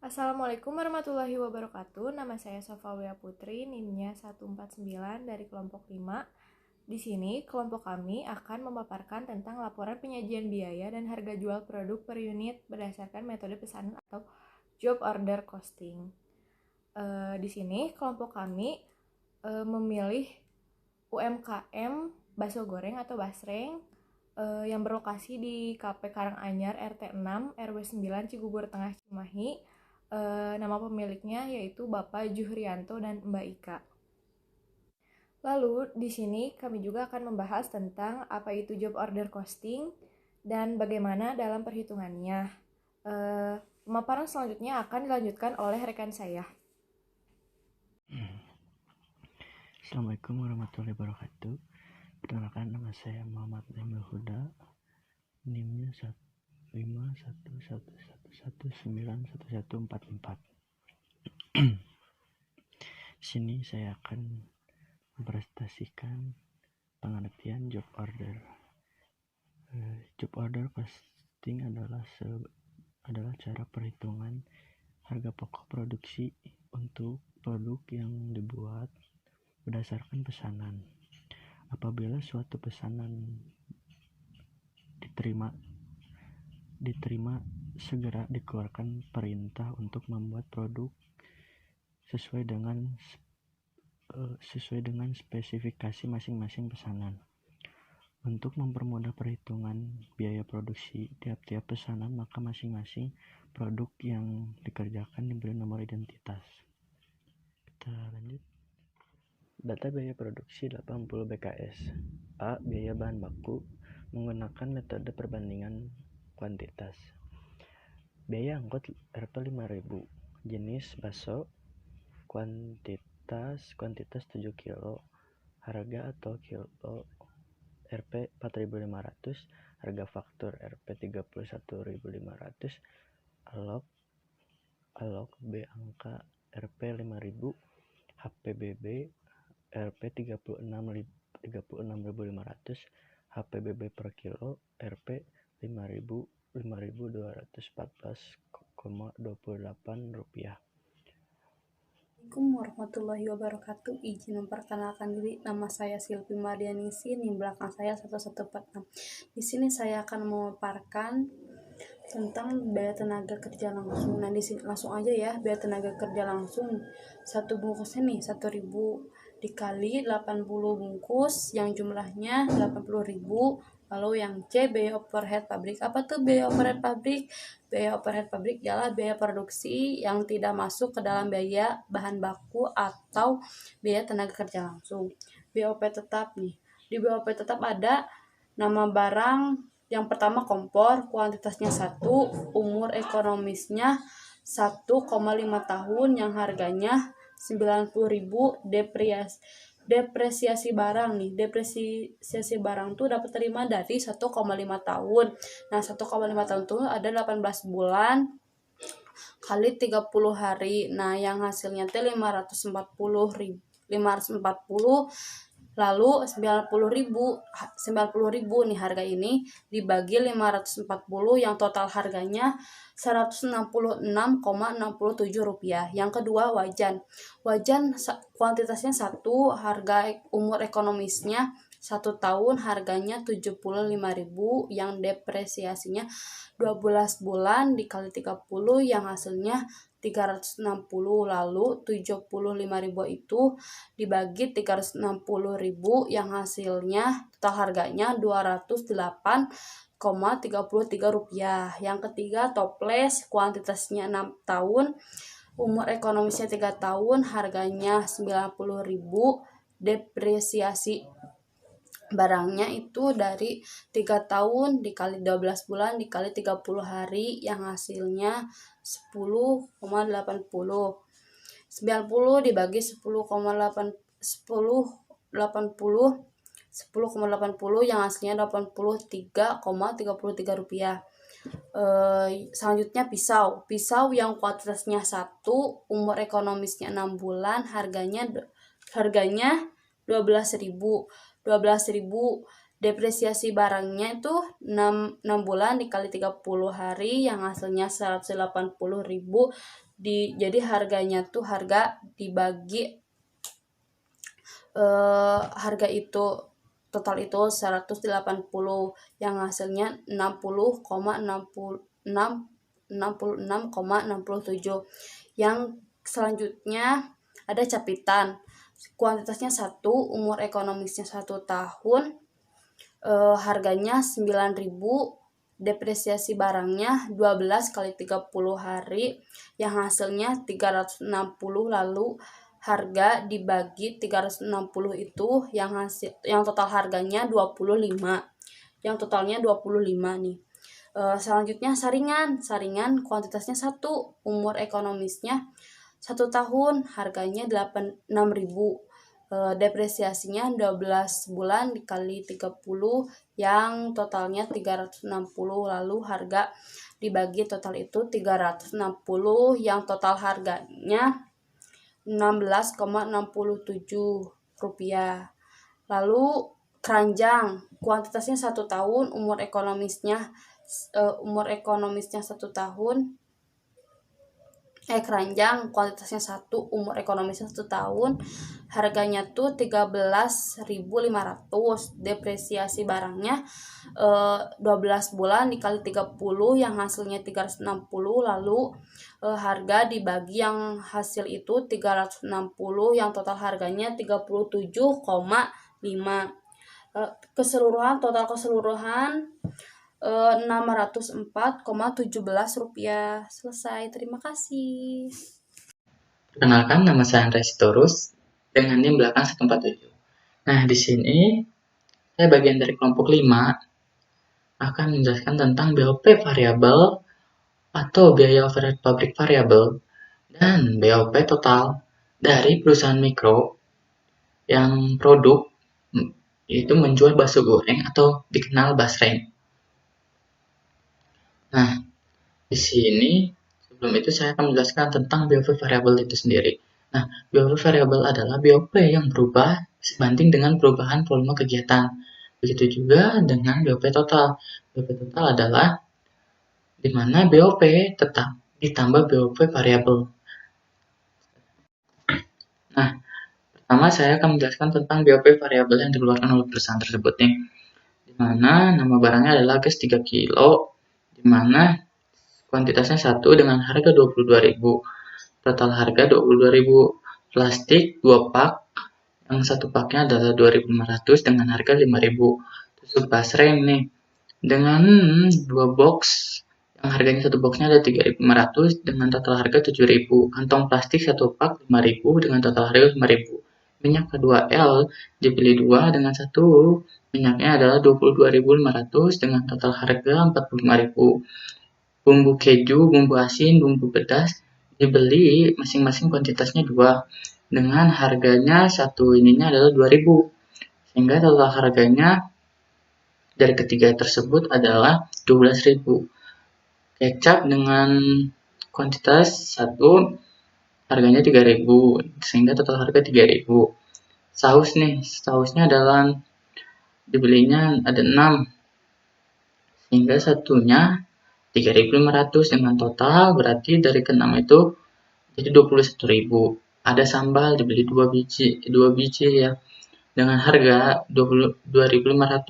Assalamualaikum warahmatullahi wabarakatuh. Nama saya Sofawia Putri, NIM-nya 149 dari kelompok 5. Di sini, kelompok kami akan memaparkan tentang laporan penyajian biaya dan harga jual produk per unit berdasarkan metode pesanan atau job order costing. Di sini, kelompok kami memilih UMKM bakso goreng atau basreng yang berlokasi di KP Karanganyar RT 6 RW 9 Cigugur Tengah Cimahi. Nama pemiliknya yaitu Bapak Juhrianto dan Mbak Ika. Lalu di sini kami juga akan membahas tentang apa itu job order costing dan bagaimana dalam perhitungannya. Pemaparan selanjutnya akan dilanjutkan oleh rekan saya. Assalamualaikum warahmatullahi wabarakatuh. Perkenalkan, nama saya Muhammad Emil Huda, NIM-nya 15111191144. Sini saya akan mempresentasikan pengertian job order. Job order costing adalah cara perhitungan harga pokok produksi untuk produk yang dibuat berdasarkan pesanan. Apabila suatu pesanan diterima, segera dikeluarkan perintah untuk membuat produk sesuai dengan spesifikasi masing-masing pesanan. Untuk mempermudah perhitungan biaya produksi tiap-tiap pesanan, maka masing-masing produk yang dikerjakan diberi nomor identitas. Kita lanjut. Data biaya produksi 80 BKS. A. Biaya bahan baku menggunakan metode perbandingan kuantitas. Biaya angkut Rp 5.000. Jenis bakso. Kuantitas 7 kilo. Harga atau kilo Rp 4.500. Harga faktur Rp 31.500. Alok B angka Rp 5.000. HPBB Rp 36.500. HPBB per kilo Rp 5.214,28 rupiah. Assalamualaikum warahmatullahi wabarakatuh. Izin memperkenalkan diri, nama saya Silvi Mardianisi, NIM belakang saya 1146. Di sini saya akan memaparkan tentang biaya tenaga kerja langsung. Nah, di sini langsung aja ya, biaya tenaga kerja langsung. Satu bungkusnya nih 1.000 dikali 80 bungkus yang jumlahnya 80.000. Lalu yang C, biaya overhead pabrik. Apa tuh biaya overhead pabrik? Biaya overhead pabrik ialah biaya produksi yang tidak masuk ke dalam biaya bahan baku atau biaya tenaga kerja langsung. BOP tetap nih. Di BOP tetap ada nama barang. Yang pertama kompor, kuantitasnya 1, umur ekonomisnya 1,5 tahun yang harganya 90.000. Depresiasi barang nih. Depresiasi barang tuh dapat terima dari 1,5 tahun. Nah, 1,5 tahun tuh ada 18 bulan kali 30 hari. Nah, yang hasilnya teh 540 lalu 90.000 nih harga ini dibagi 540 yang total harganya 166,67 rupiah. Yang kedua wajan kuantitasnya 1, harga umur ekonomisnya 1 tahun, harganya 75.000 yang depresiasinya 12 bulan dikali 30 yang hasilnya 360. Lalu 75.000 itu dibagi 360.000 yang hasilnya total harganya 208,33 rupiah. Yang ketiga toples, kuantitasnya 6 tahun, umur ekonomisnya 3 tahun, harganya 90.000. Depresiasi barangnya itu dari 3 tahun dikali 12 bulan dikali 30 hari yang hasilnya 10,80. 90 dibagi 10,80 yang hasilnya 83,33 rupiah. Selanjutnya pisau yang kuantitasnya 1, umur ekonomisnya 6 bulan, harganya 12.000. Depresiasi barangnya itu 6 bulan dikali 30 hari yang hasilnya 180.000. Jadi harganya tuh harga dibagi harga itu total itu 180 yang hasilnya 66,67. Yang selanjutnya ada capitan. Kuantitasnya 1, umur ekonomisnya 1 tahun, harganya 9.000, depresiasi barangnya 12 kali 30 hari yang hasilnya 360, lalu harga dibagi 360 itu yang total harganya 25. Yang totalnya 25 nih. Selanjutnya saringan kuantitasnya 1, umur ekonomisnya 1 tahun, harganya 6.000. Depresiasinya 12 bulan dikali 30 yang totalnya 360, lalu harga dibagi total itu 360 yang total harganya 16,67 rupiah. Lalu keranjang kuantitasnya 1 tahun, umur ekonomisnya 1 tahun. Keranjang kuantitasnya 1, umur ekonomisnya 1 tahun, harganya tuh 13.500, depresiasi barangnya 12 bulan dikali 30 yang hasilnya 360, lalu harga dibagi yang hasil itu 360 yang total harganya 37,5. Total keseluruhan 604,17 rupiah. Selesai. Terima kasih. Perkenalkan, nama saya Andrea Sitorus dengan NIM belakang 147. Nah, di sini saya bagian dari kelompok 5 akan menjelaskan tentang BOP variabel atau biaya overhead pabrik variabel dan BOP total dari perusahaan mikro yang produk itu menjual bakso goreng atau dikenal basreng. Nah, di sini sebelum itu saya akan menjelaskan tentang BOP variabel itu sendiri. Nah, BOP variabel adalah BOP yang berubah sebanding dengan perubahan volume kegiatan. Begitu juga dengan BOP total. BOP total adalah di mana BOP tetap ditambah BOP variabel. Nah, pertama saya akan menjelaskan tentang BOP variabel yang dikeluarkan oleh perusahaan tersebut nih. Di mana nama barangnya adalah gas 3 kilo, di mana kuantitasnya 1 dengan harga 22.000, total harga 22.000, plastik 2 pak, yang 1 paknya adalah 2.500 dengan harga 5.000, tusuk basreng nih, dengan 2 box, yang harganya 1 boxnya ada 3.500 dengan total harga 7.000, kantong plastik 1 pak 5.000 dengan total harga 5.000, minyak K2L dibeli 2 dengan 1 minyaknya adalah 22.500 dengan total harga 45.000. Bumbu keju, bumbu asin, bumbu pedas dibeli masing-masing kuantitasnya 2 dengan harganya satu ininya adalah 2.000, sehingga total harganya dari ketiga tersebut adalah 12.000. Kecap dengan kuantitas 1 harganya 3.000, sehingga total harga 3.000. Saus nih, sausnya adalah dibelinya ada 6, sehingga satunya 3.500 dengan total berarti dari ke-6 itu jadi 21.000. Ada sambal dibeli 2 biji ya dengan harga 2.500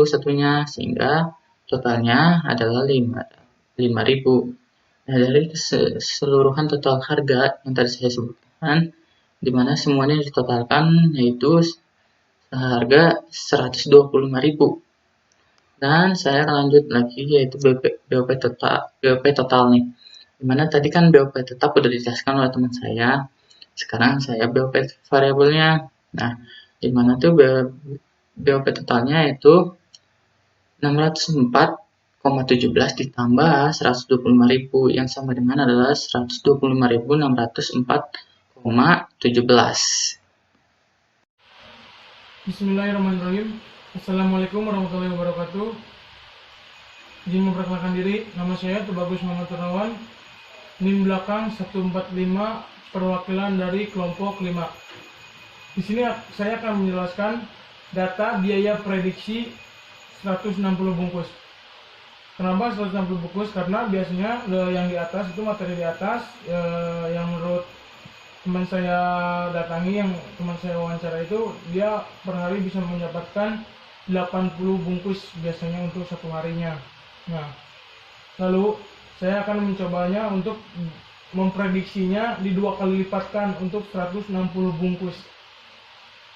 satunya, sehingga totalnya adalah 5.000. Nah, dari keseluruhan total harga yang tadi saya sebutkan, di mana semuanya ditotalkan yaitu seharga 125.000. Dan saya akan lanjut lagi yaitu BOP total nih. Dimana tadi kan BOP tetap udah dijelaskan oleh teman saya. Sekarang saya BOP variabelnya. Nah, dimana tuh BOP totalnya itu 604,17 ditambah 125.000 yang sama dengan adalah 125.604,17. Bismillahirrahmanirrahim. Assalamualaikum warahmatullahi wabarakatuh. Izin memperkenalkan diri, nama saya Tubagus Muhammad Turnawan, NIM belakang 145, perwakilan dari kelompok 5. Di sini saya akan menjelaskan data biaya prediksi 160 bungkus. Kenapa 160 bungkus? Karena biasanya yang di atas itu materi di atas yang menurut teman saya datangi, yang teman saya wawancara itu, dia per hari bisa mendapatkan 80 bungkus biasanya untuk satu harinya. Nah, lalu saya akan mencobanya untuk memprediksinya di 2 kali lipatkan untuk 160 bungkus.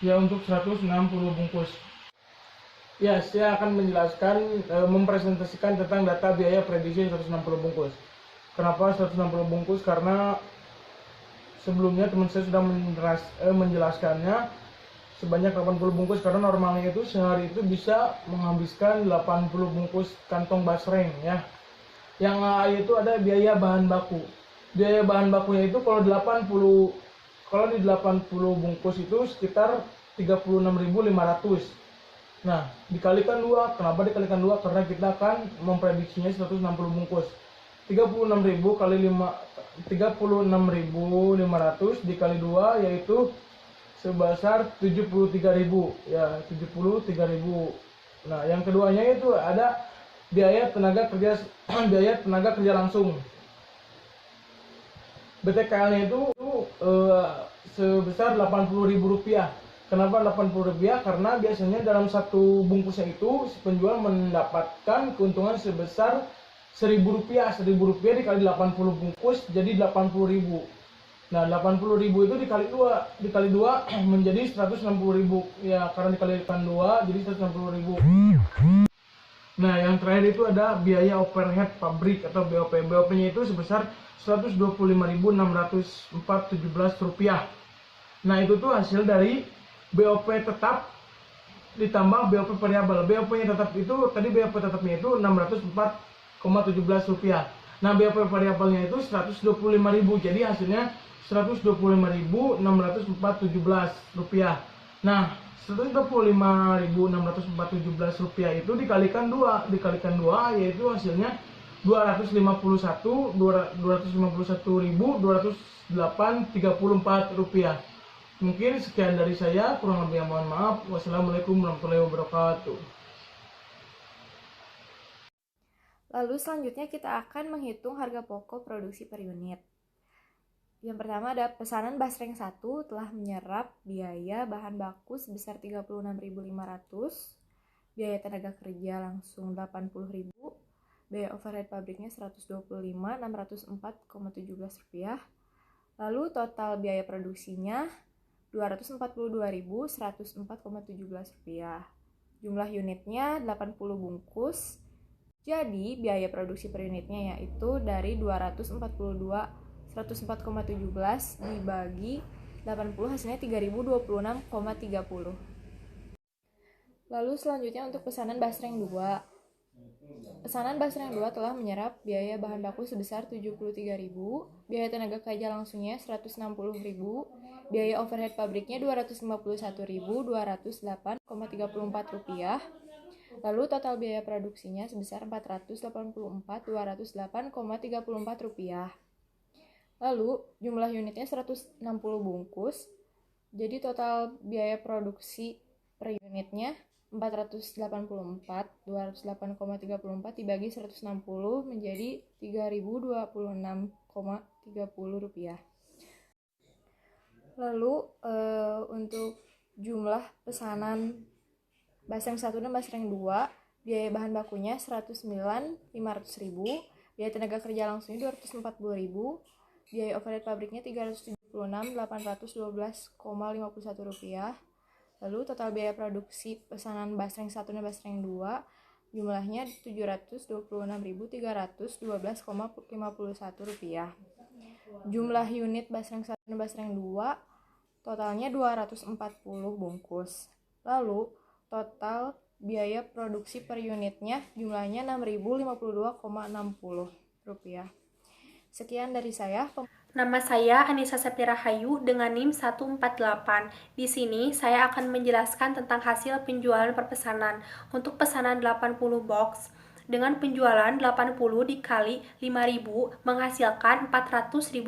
Ya, untuk 160 bungkus. Ya, saya akan menjelaskan, mempresentasikan tentang data biaya prediksi 160 bungkus. Kenapa 160 bungkus? Karena sebelumnya teman saya sudah menjelaskannya sebanyak 80 bungkus, karena normalnya itu sehari itu bisa menghabiskan 80 bungkus kantong basreng ya. Yang itu ada biaya bahan baku. Biaya bahan bakunya itu kalau di 80 bungkus itu sekitar 36.500. Nah, dikalikan 2. Kenapa dikalikan 2? Karena kita akan memprediksinya 160 bungkus. 36.500 dikali 2 yaitu sebesar 73.000 ya, 73.000. Nah, yang keduanya itu ada biaya tenaga kerja biaya tenaga kerja langsung. BTKL-nya itu sebesar Rp80.000. Kenapa Rp80.000? Karena biasanya dalam satu bungkusnya itu si penjual mendapatkan keuntungan sebesar Rp1.000. Rp1.000 dikali 80 bungkus jadi Rp80.000. Nah, 80.000 itu dikali 2 menjadi 160.000 ya, karena dikalikan 2 jadi 160.000. Nah, yang terakhir itu ada biaya overhead pabrik atau BOP. BOP-nya itu sebesar Rp125.617. Nah, itu tuh hasil dari BOP tetap ditambah BOP variabel. BOP-nya tetap itu tadi, BOP tetapnya itu Rp604,17. Nah, BOP variabelnya itu Rp125.000. Jadi hasilnya Rp125.617. Nah, Rp125.617 itu dikalikan 2 yaitu hasilnya Rp251.234. Mungkin sekian dari saya, kurang lebih mohon maaf. Wassalamualaikum warahmatullahi wabarakatuh. Lalu selanjutnya kita akan menghitung harga pokok produksi per unit. Yang pertama ada pesanan basreng 1 telah menyerap biaya bahan baku sebesar Rp36.500, biaya tenaga kerja langsung Rp80.000, biaya overhead pabriknya Rp125.604,17. Lalu total biaya produksinya Rp242.104,17. Jumlah unitnya 80 bungkus. Jadi biaya produksi per unitnya yaitu dari 104,17 dibagi 80 hasilnya 3.026,30. Lalu selanjutnya untuk pesanan basreng 2. Pesanan basreng 2 telah menyerap biaya bahan baku sebesar Rp73.000, biaya tenaga kerja langsungnya Rp160.000, biaya overhead pabriknya Rp251.208,34. Lalu total biaya produksinya sebesar Rp484.208,34. Lalu jumlah unitnya 160 bungkus. Jadi total biaya produksi per unitnya 484.208,34 dibagi 160 menjadi Rp3.026,30. Lalu untuk jumlah pesanan basreng 1 dan basreng 2, biaya bahan bakunya Rp109.500.000, biaya tenaga kerja langsungnya Rp240.000, biaya overhead pabriknya Rp376.812,51. Lalu total biaya produksi pesanan basreng 1 dan basreng 2 jumlahnya Rp712.612,51. Jumlah unit basreng 1 dan basreng 2 totalnya 240 bungkus. Lalu total biaya produksi per unitnya jumlahnya Rp6.052,60. Sekian dari saya. Nama saya Anissa Septira Hayu dengan NIM 148. Di sini saya akan menjelaskan tentang hasil penjualan per pesanan. Untuk pesanan 80 box dengan penjualan 80 dikali 5.000 menghasilkan Rp400.000.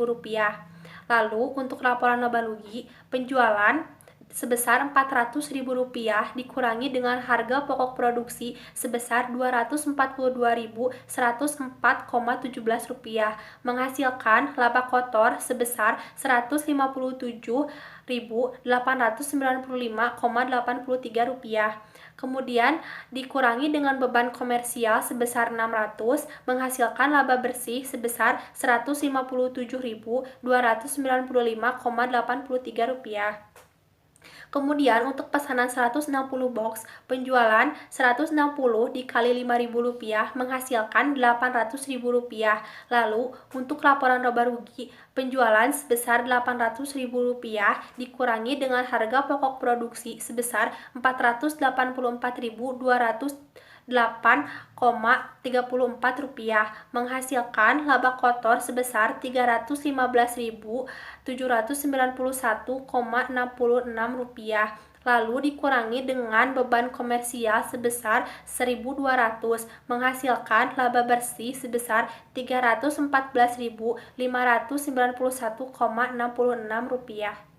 Lalu untuk laporan laba rugi, penjualan sebesar Rp400.000 dikurangi dengan harga pokok produksi sebesar Rp242.104,17 menghasilkan laba kotor sebesar Rp157.895,83. Kemudian dikurangi dengan beban komersial sebesar 600 menghasilkan laba bersih sebesar Rp157.295,83. Kemudian untuk pesanan 160 box, penjualan 160 dikali Rp5.000 menghasilkan Rp800.000. Lalu untuk laporan laba rugi, penjualan sebesar Rp800.000 dikurangi dengan harga pokok produksi sebesar Rp484.208,34 menghasilkan laba kotor sebesar Rp315.791,66. Lalu dikurangi dengan beban komersial sebesar 1.200 menghasilkan laba bersih sebesar Rp314.591,66.